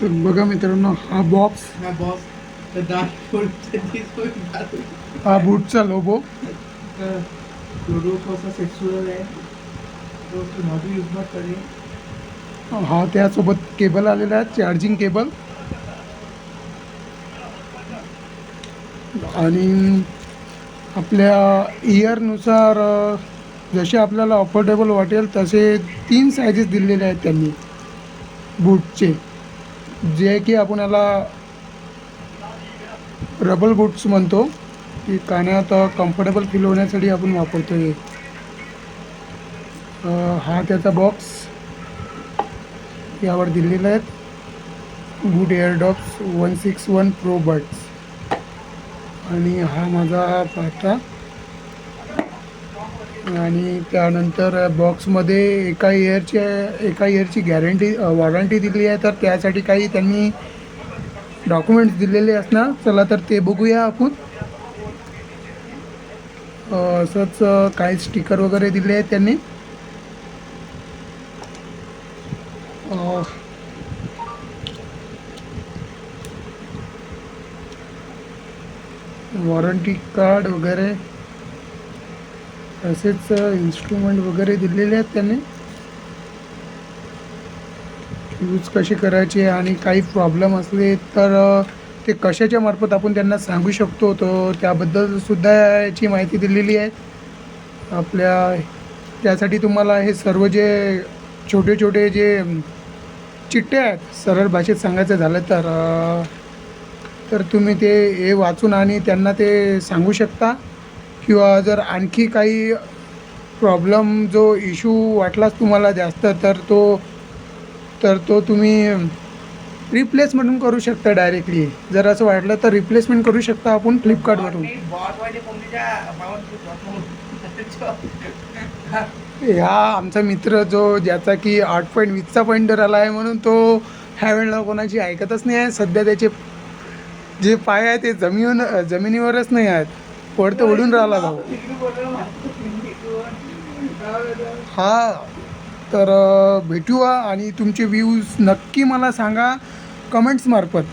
तर बघा मित्रांनो, हा बॉक्स, हा बूटचा लोगो. हा त्यासोबत केबल आलेला आहे, चार्जिंग केबल. आणि आपल्या इयरनुसार जसे आपल्याला अफोर्डेबल वाटेल तसे 3 सायझेस दिलेले आहेत त्यांनी बूटचे, जे की आपण याला रबर बूट्स म्हणतो, की कानात कम्फर्टेबल फील होण्यासाठी आपण वापरतो. हे हा त्याचा बॉक्स यावर दिलेला आहे. बूट एअरडॉप्स 161 प्रो बड्स. आणि हा माझा पाटा. आणि त्यानंतर बॉक्समध्ये एका इयरची गॅरंटी वॉरंटी दिली आहे, तर त्यासाठी काही त्यांनी डॉक्युमेंट्स दिलेले असणार. चला तर ते बघूया आपण. असंच काही स्टिकर वगैरे दिले आहेत त्यांनी. वॉरंटी कार्ड वगैरे, तसेच इन्स्ट्रुमेंट वगैरे दिलेले आहेत त्यांनी, यूज कशी करायचे आणि काही प्रॉब्लेम असले तर ते कशाच्या मार्फत आपण त्यांना सांगू शकतो, तो त्याबद्दल सुद्धा याची माहिती दिलेली आहे आपल्या. त्यासाठी तुम्हाला हे सर्व जे छोटे छोटे जे चिठ्ठ्या आहेत, सरळ भाषेत सांगायचं झालं तर तुम्ही ते हे वाचून आणि त्यांना ते सांगू शकता. किंवा जर आणखी काही प्रॉब्लेम जो इश्यू वाटलाच तुम्हाला जास्त, तर तो तुम्ही रिप्लेसमेंट करू शकता डायरेक्टली. जर असं वाटलं तर रिप्लेसमेंट करू शकता आपण फ्लिपकार्टवरून. हा आमचा मित्र ज्याचा की 8.20चा पॉईंटर आला आहे, म्हणून तो ह्या वेळेला कोणाची ऐकतच नाही आहे. सध्या त्याचे जे पाय आहे ते जमिनीवरच नाही आहेत, पडतं उडून राहिला भाऊ. हा, तर भेटूया आणि तुमचे व्ह्यूज नक्की मला सांगा कमेंट्स मार्फत.